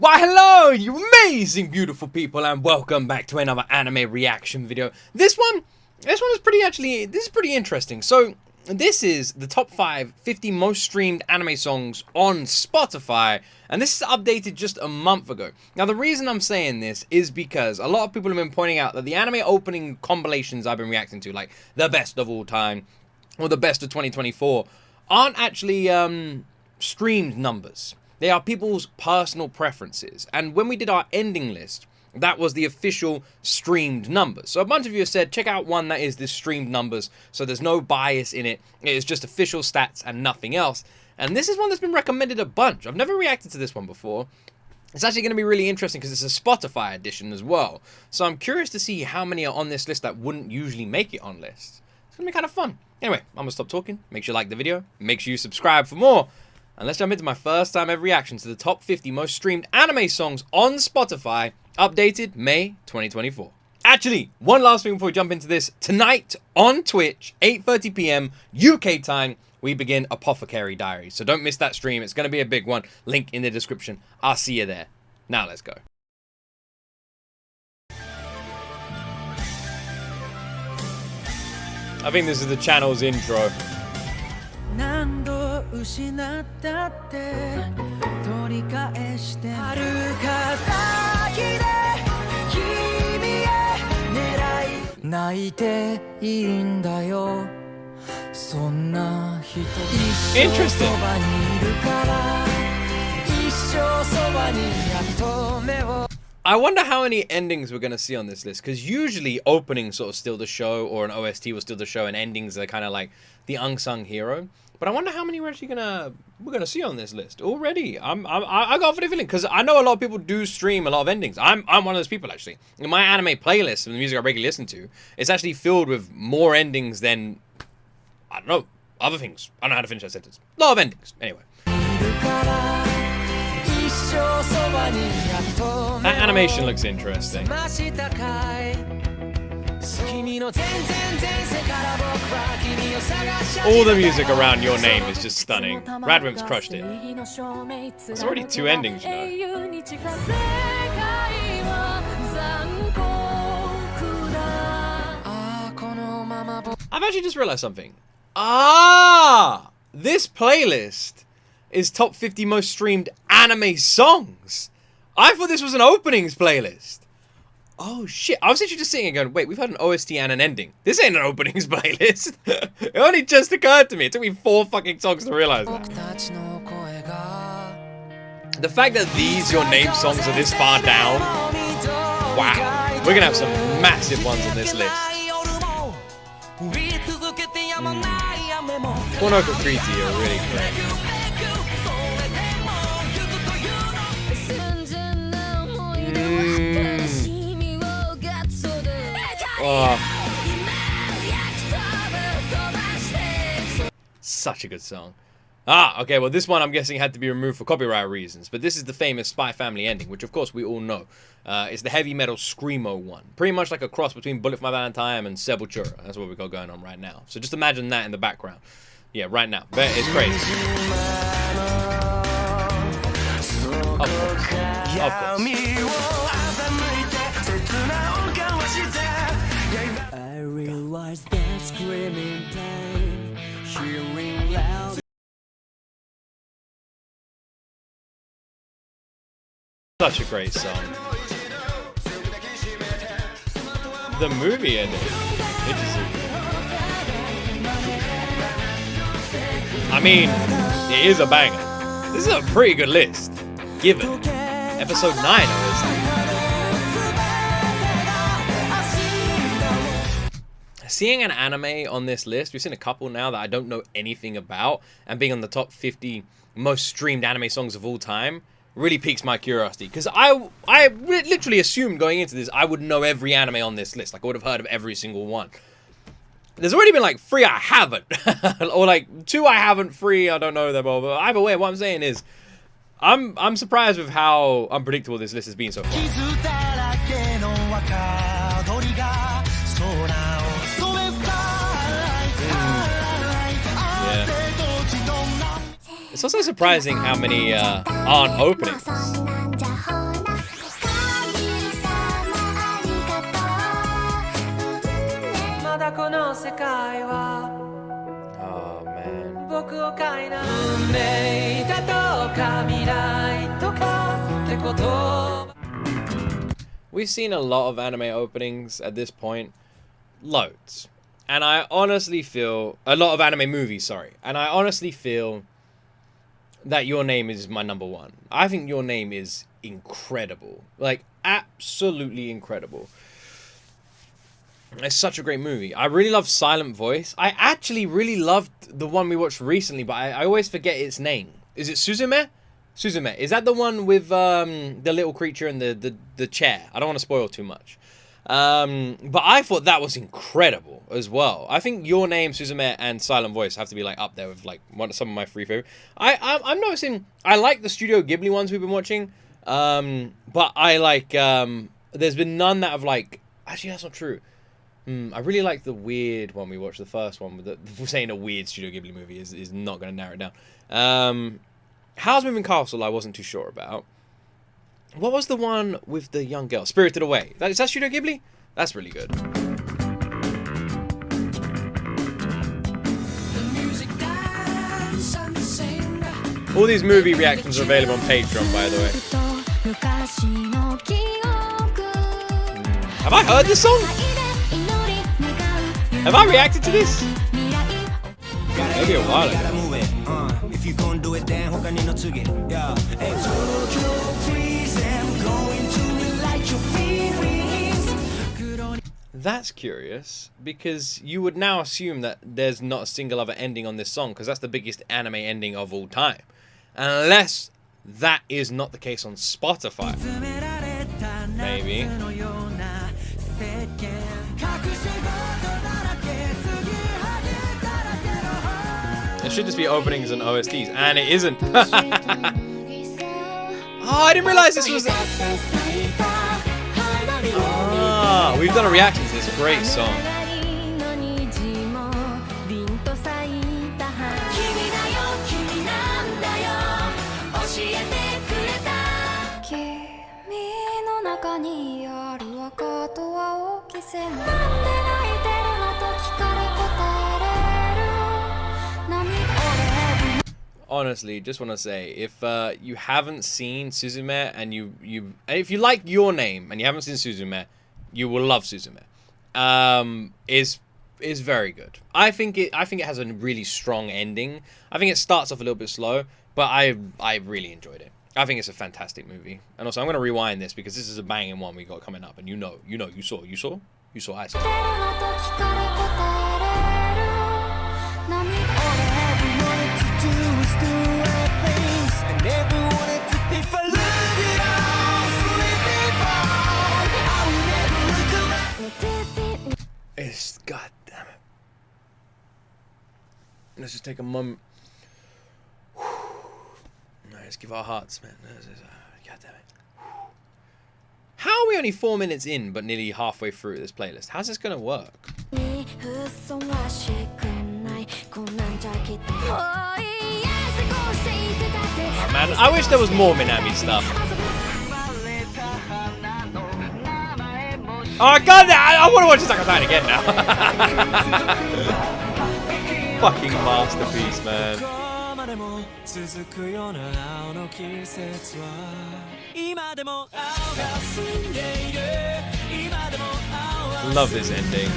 Why hello, you amazing beautiful people, and welcome back to another anime reaction video. This one is pretty interesting. So this is the top 50 most streamed anime songs on Spotify, and this is updated just a month ago. Now the reason I'm saying this is because a lot of people have been pointing out that the anime opening compilations I've been reacting to, like the best of all time or the best of 2024, aren't actually streamed numbers. They are people's personal preferences. And when we did our ending list, that was the official streamed numbers. So a bunch of you have said, check out one that is the streamed numbers, so there's no bias in it. It is just official stats and nothing else. And this is one that's been recommended a bunch. I've never reacted to this one before. It's actually going to be really interesting because it's a Spotify edition as well. So I'm curious to see how many are on this list that wouldn't usually make it on lists. It's going to be kind of fun. Anyway, I'm going to stop talking. Make sure you like the video. Make sure you subscribe for more. And let's jump into my first time ever reaction to the top 50 most streamed anime songs on Spotify, updated May 2024. Actually, one last thing before we jump into this. Tonight on Twitch, 8:30 p.m. UK time, we begin Apothecary Diaries. So don't miss that stream. It's going to be a big one. Link in the description. I'll see you there. Now let's go. I think this is the channel's intro. Interesting. I wonder how many endings we're going to see on this list, because usually openings sort of steal the show, or an OST will steal the show, and endings are kind of like the unsung hero. But I wonder how many we're actually gonna see on this list already. I got a funny feeling, because I know a lot of people do stream a lot of endings. I'm one of those people actually. In my anime playlist and the music I regularly listen to, it's actually filled with more endings than, I don't know, other things. I don't know how to finish that sentence. A lot of endings. Anyway. That animation looks interesting. All the music around Your Name is just stunning. Radwimp's crushed it. There's already 2 endings, you know. I've actually just realized something. This playlist is top 50 most streamed anime songs. I thought this was an openings playlist. Oh shit, I was actually just sitting here going, wait, we've had an OST and an ending. This ain't an openings playlist. It only just occurred to me. It took me 4 fucking songs to realize that. The fact that these Your Name songs are this far down, wow. We're gonna have some massive ones on this list. Konoka Kriti are really great. Oh. Such a good song. Okay, well this one I'm guessing had to be removed for copyright reasons, but this is the famous Spy Family ending, which of course we all know. It's the heavy metal screamo one. Pretty much like a cross between Bullet for My Valentine and Sepultura. That's what we got going on right now. So just imagine that in the background. Yeah, right now. But it's crazy. Of course. Of course. I realize that screaming pain, hearing loud. Such a great song. The movie ending. Interesting. I mean, it is a banger. This is a pretty good list. Given episode 9 obviously. Seeing an anime on this list, we've seen a couple now that I don't know anything about, and being on the top 50 most streamed anime songs of all time really piques my curiosity, because I literally assumed going into this I would know every anime on this list. Like I would have heard of every single one. There's already been like 3 I haven't, or like 2 I haven't, 3 I don't know them all. But either way, what I'm saying is, I'm surprised with how unpredictable this list has been so far. It's also surprising how many aren't openings. We've seen a lot of anime openings at this point. Loads. And I honestly feel... A lot of anime movies, sorry. And I honestly feel that Your Name is my number one. I think Your Name is incredible. Like, absolutely incredible. It's such a great movie. I really love Silent Voice. I actually really loved the one we watched recently, but I always forget its name. Is it Suzume? Suzume. Is that the one with the little creature and the chair? I don't want to spoil too much. But I thought that was incredible as well. I think Your Name, Suzume, and Silent Voice have to be like up there with like some of my three favorite. I'm noticing I like the Studio Ghibli ones we've been watching, but I like there's been none that have like actually that's not true. I really like the weird one we watched, the first one. With saying a weird Studio Ghibli movie is not going to narrow it down. Howl's Moving Castle I wasn't too sure about. What was the one with the young girl? Spirited Away. Is that Studio Ghibli? That's really good. All these movie reactions are available on Patreon, by the way. Have I heard this song? Have I reacted to this? Maybe a while ago. That's curious, because you would now assume that there's not a single other ending on this song, because that's the biggest anime ending of all time. Unless that is not the case on Spotify. Maybe. It should just be openings and OSTs, and it isn't. Oh, I didn't realize this was... Ah, we've done a reaction to this great song. Honestly, just want to say, if you haven't seen Suzume and if you like Your Name and you haven't seen Suzume, you will love Suzume. Is very good. I think it has a really strong ending. I think it starts off a little bit slow, but I really enjoyed it. I think it's a fantastic movie. And also, I'm going to rewind this because this is a banging one we got coming up, and you saw, I saw. It's goddamn it. Let's just take a moment. Let's give our hearts, man. God damn it. How are we only 4 minutes in, but nearly halfway through this playlist? How's this gonna work? Oh, man, I wish there was more Minami stuff. Oh god, I want to watch Attack on Titan again now. Fucking masterpiece, man. Love this ending.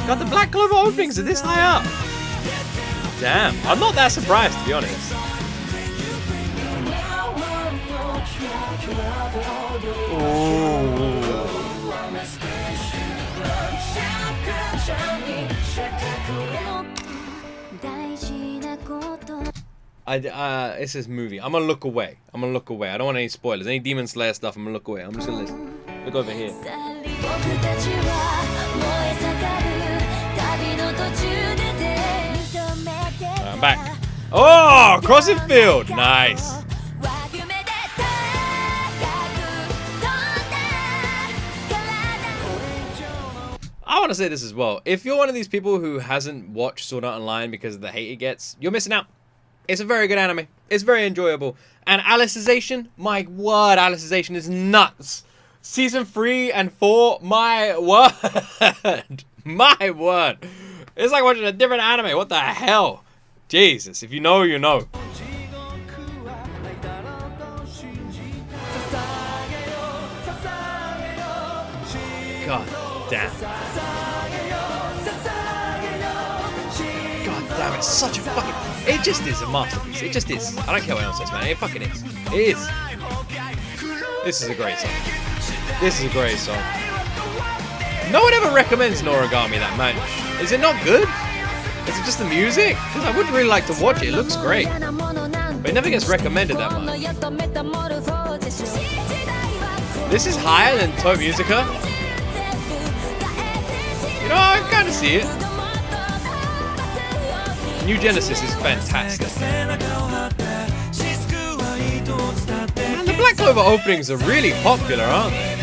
God, the Black Clover openings are this high up. Damn, I'm not that surprised, to be honest. Ooh. It's this movie. I'm gonna look away. I don't want any spoilers. Any Demon Slayer stuff, I'm gonna look away. I'm just gonna listen. Look over here. I'm back. Oh, Crossing Field. Nice. I want to say this as well. If you're one of these people who hasn't watched Sword Art Online because of the hate it gets, you're missing out. It's a very good anime. It's very enjoyable. And Alicization, my word, Alicization is nuts. Season 3 and 4, my word. My word. It's like watching a different anime. What the hell? Jesus, if you know, you know. God damn. God damn, it's such a fucking... It just is a masterpiece. It just is. I don't care what else says, man. It fucking is. It is. This is a great song. This is a great song. No one ever recommends Noragami that much. Is it not good? Is it just the music? Because I would really like to watch it. It looks great. But it never gets recommended that much. This is higher than Toe Musica. You know, I kind of see it. New Genesis is fantastic. And the Black Clover openings are really popular, aren't they?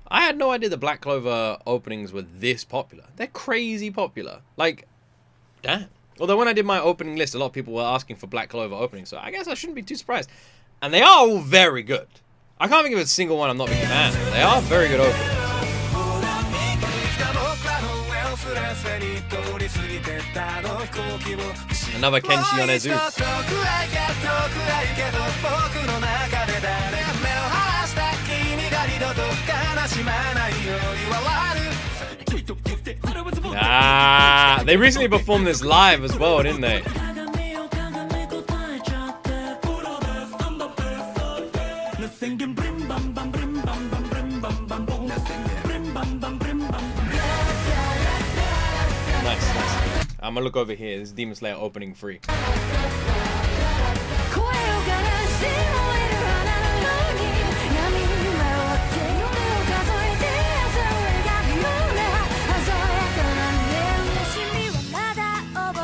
I had no idea the Black Clover openings were this popular. They're crazy popular. Like, damn. Although when I did my opening list, a lot of people were asking for Black Clover openings, so I guess I shouldn't be too surprised. And they are all very good. I can't think of a single one I'm not a big fan of. They are very good openings. Another Kenshi Yonezu. Ah, they recently performed this live as well, didn't they? Nice. I'm gonna look over here. This is Demon Slayer opening 3.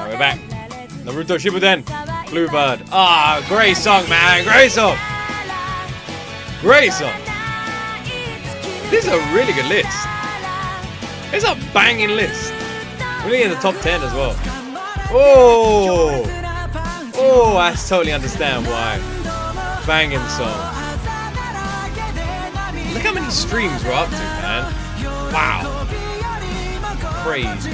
We're back. Naruto Shippuden. Bluebird. Ah, great song, man. Great song. Great song. This is a really good list. It's a banging list. Really in the top 10 as well. Oh, I totally understand why. Banging song. Look how many streams we're up to, man. Wow. Crazy.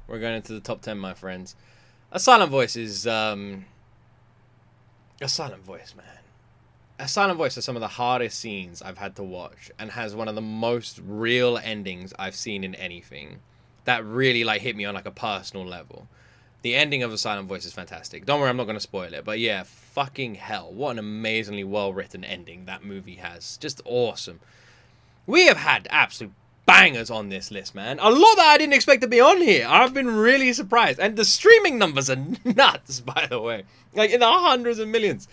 We're going into the top 10, my friends. A Silent Voice is A Silent Voice, man. A Silent Voice is some of the hardest scenes I've had to watch, and has one of the most real endings I've seen in anything. That really like hit me on like a personal level. The ending of A Silent Voice is fantastic. Don't worry, I'm not going to spoil it, but yeah, fucking hell, what an amazingly well written ending that movie has. Just awesome. We have had absolute bangers on this list, man. A lot that I didn't expect to be on here. I've been really surprised. And the streaming numbers are nuts, by the way. Like in the hundreds of millions.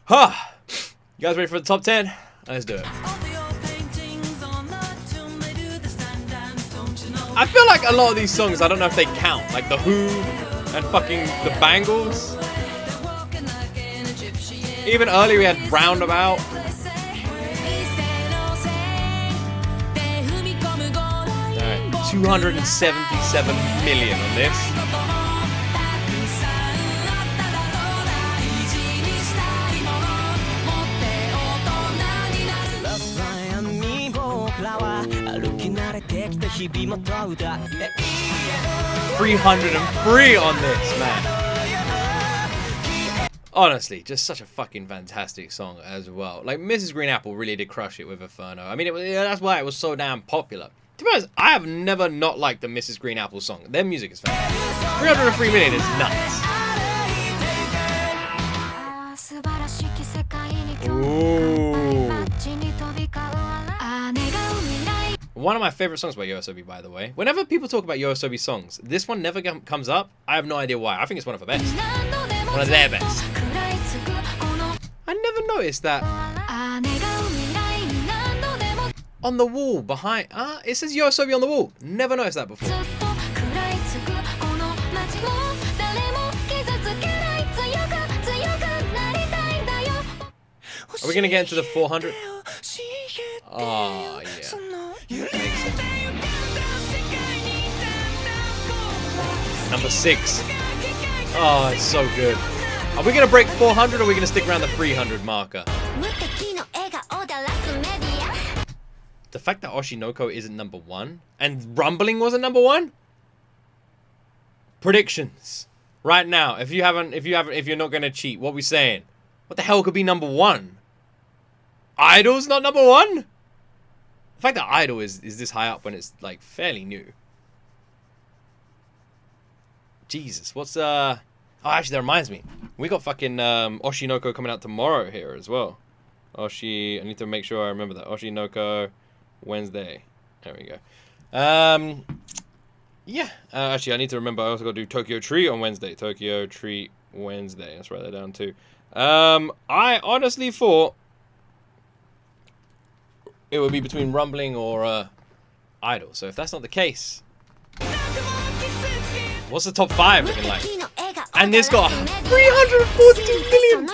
Huh. You guys ready for the top 10? Let's do it. I feel like a lot of these songs, I don't know if they count. Like The Who and fucking The Bangles. Even earlier we had Roundabout. 277 million on this. $303 on this, man. Honestly, just such a fucking fantastic song as well. Like, Mrs. Green Apple really did crush it with Inferno. I mean, that's why it was so damn popular. To be honest, I have never not liked the Mrs. Green Apple song. Their music is fantastic. 303 million is nuts. Ooh. One of my favorite songs by YOASOBI, by the way. Whenever people talk about YOASOBI songs, this one never comes up. I have no idea why. I think it's one of the best. One of their best. I never noticed that. On the wall behind, it says YOASOBI on the wall. Never noticed that before. Are we gonna get into the 400? Oh yeah. Makes sense. Number 6. Oh, it's so good. Are we going to break 400 or are we going to stick around the 300 marker? The fact that Oshinoko isn't number 1 and Rumbling wasn't number 1? Predictions. Right now, if you're not going to cheat, what are we saying? What the hell could be number 1? Idol's not number 1? The fact that Idol is this high up when it's like fairly new. Jesus, what's Oh, actually, that reminds me. We got fucking Oshinoko coming out tomorrow here as well. Oshi, I need to make sure I remember that. Oshinoko, Wednesday. There we go. Yeah. Actually, I need to remember. I also got to do Tokyo Treat on Wednesday. Tokyo Treat Wednesday. Let's write that down too. I honestly thought it would be between Rumbling or Idol. So if that's not the case, what's the top 5 looking like? And this got 342 million.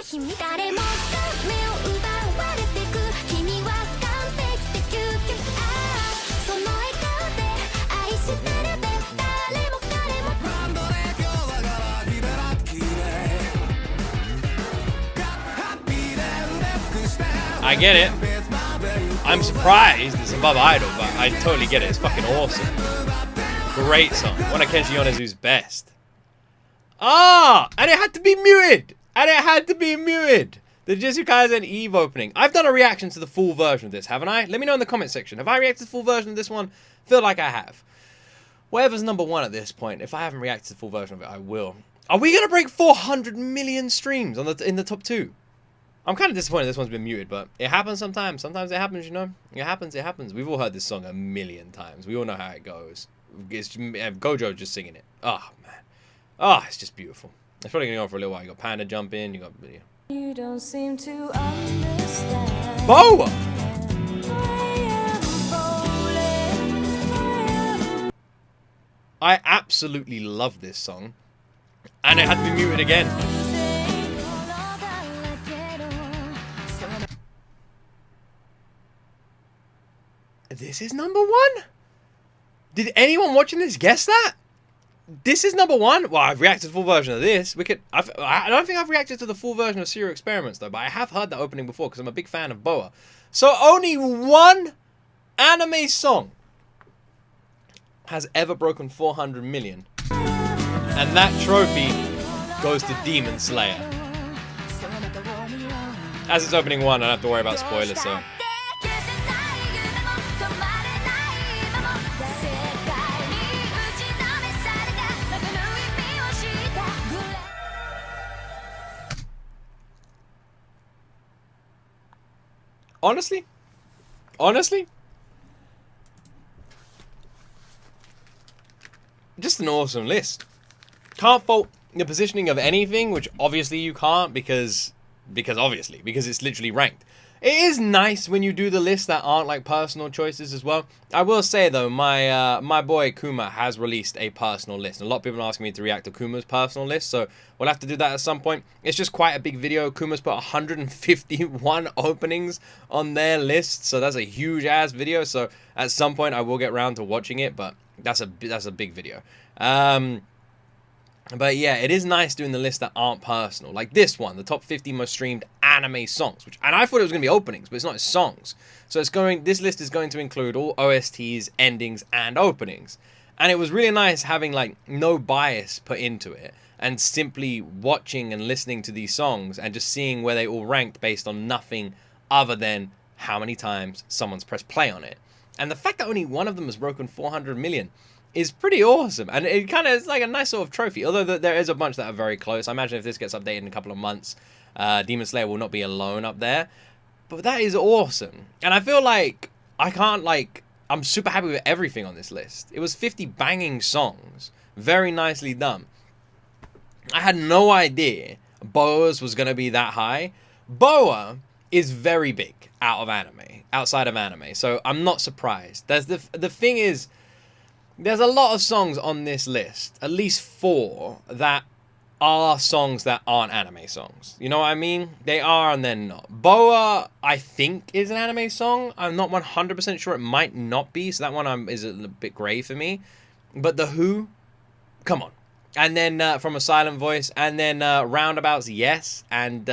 I get it. I'm surprised it's above Idol, but I totally get it. It's fucking awesome. Great song. One of Kenshi Yonezu's best. Ah! And it had to be muted! And it had to be muted! The Jujutsu Kaisen Eve opening. I've done a reaction to the full version of this, haven't I? Let me know in the comment section. Have I reacted to the full version of this one? Feel like I have. Whatever's number 1 at this point, if I haven't reacted to the full version of it, I will. Are we going to break 400 million streams on in the top 2? I'm kind of disappointed this one's been muted, but it happens sometimes. Sometimes it happens, you know? It happens, it happens. We've all heard this song a million times. We all know how it goes. It's Gojo just singing it. Oh, man. Oh, it's just beautiful. It's probably going to go on for a little while. You got Panda jump in, you got... Yeah. You don't seem to understand. BoA! I absolutely love this song. And it had to be muted again. This is number 1? Did anyone watching this guess that? This is number 1? Well, I've reacted to the full version of this. I don't think I've reacted to the full version of Serial Experiments, though, but I have heard that opening before because I'm a big fan of BoA. So only one anime song has ever broken 400 million. And that trophy goes to Demon Slayer. As it's opening 1, I don't have to worry about spoilers, so... Honestly, just an awesome list. Can't fault the positioning of anything, which obviously you can't because it's literally ranked. It is nice when you do the lists that aren't like personal choices as well. I will say though, my boy Kuma has released a personal list. A lot of people are asking me to react to Kuma's personal list, so we'll have to do that at some point. It's just quite a big video. Kuma's put 151 openings on their list, so that's a huge ass video. So at some point I will get around to watching it, but that's a big video. But yeah, it is nice doing the lists that aren't personal. Like this one, the top 50 most streamed anime songs. And I thought it was going to be openings, but it's not, it's songs. So this list is going to include all OSTs, endings, and openings. And it was really nice having like no bias put into it. And simply watching and listening to these songs and just seeing where they all ranked based on nothing other than how many times someone's pressed play on it. And the fact that only one of them has broken 400 million is pretty awesome, and it kind of is like a nice sort of trophy, although there is a bunch that are very close. I imagine if this gets updated in a couple of months, Demon Slayer will not be alone up there, but that is awesome. And I feel like I'm super happy with everything on this list. It was 50 banging songs, very nicely done. I had no idea BoA's was going to be that high. BoA is very big outside of anime, so I'm not surprised. The thing is, there's a lot of songs on this list, at least 4, that are songs that aren't anime songs. You know what I mean? They are and they're not. BoA, I think, is an anime song. I'm not 100% sure. It might not be, so that one is a little bit grey for me. But The Who, come on. and then from a silent voice, and then Roundabout's Yes, and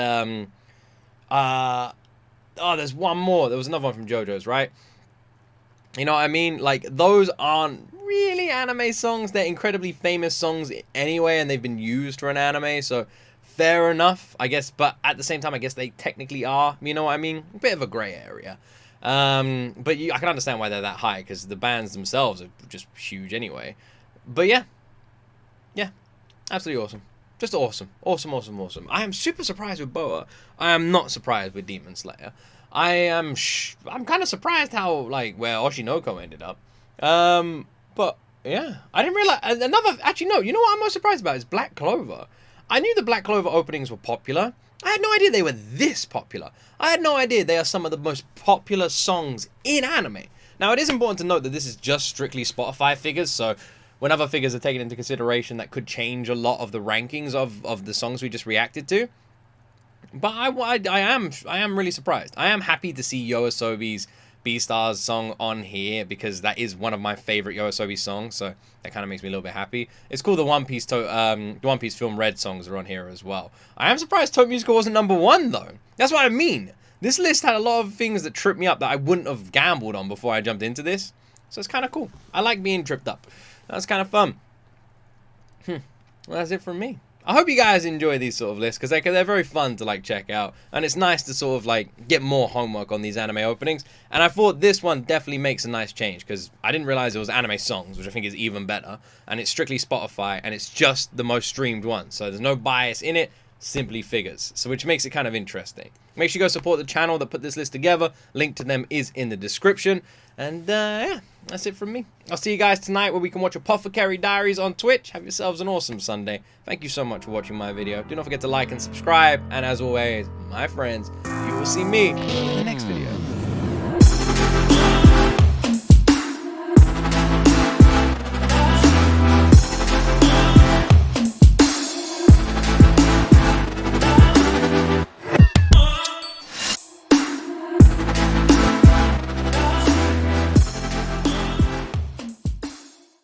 oh, there's one more. There was another one from JoJo's, right? You know what I mean? Like, those aren't really anime songs. They're incredibly famous songs anyway, and they've been used for an anime, so fair enough, I guess. But at the same time, I guess they technically are. You know what I mean? A bit of a gray area. But I can understand why they're that high, because the bands themselves are just huge anyway. But yeah. Yeah. Absolutely awesome. Just awesome. Awesome, awesome, awesome. I am super surprised with Boa. I am not surprised with Demon Slayer. I'm kind of surprised how, like, where Oshinoko ended up. But yeah, I didn't realize actually no, you know what I'm most surprised about is Black Clover. I knew the Black Clover openings were popular. I had no idea they were this popular. I had no idea they are some of the most popular songs in anime. Now, it is important to note that this is just strictly Spotify figures, so when other figures are taken into consideration, that could change a lot of the rankings of the songs we just reacted to. But I am really surprised. I am happy to see YOASOBI's Beastars song on here, because that is one of my favorite YOASOBI songs, so that kind of makes me a little bit happy. It's cool the One Piece film Red songs are on here as well. I am surprised Tote Musical wasn't #1 though. That's what I mean. This list had a lot of things that tripped me up that I wouldn't have gambled on before I jumped into this. So it's kind of cool. I like being tripped up. That's kind of fun. Well, that's it from me. I hope you guys enjoy these sort of lists, because they're very fun to like check out, and it's nice to sort of like get more homework on these anime openings. And I thought this one definitely makes a nice change, because I didn't realize it was anime songs, which I think is even better, and it's strictly Spotify, and it's just the most streamed one, so there's no bias in it, simply figures, so which makes it kind of interesting. Make sure you go support the channel that put this list together. Link to them is in the description. And yeah, that's it from me. I'll see you guys tonight, where we can watch Apothecary Diaries on Twitch. Have yourselves an awesome Sunday. Thank you so much for watching my video. Do not forget to like and subscribe. And as always, my friends, you will see me in the next video.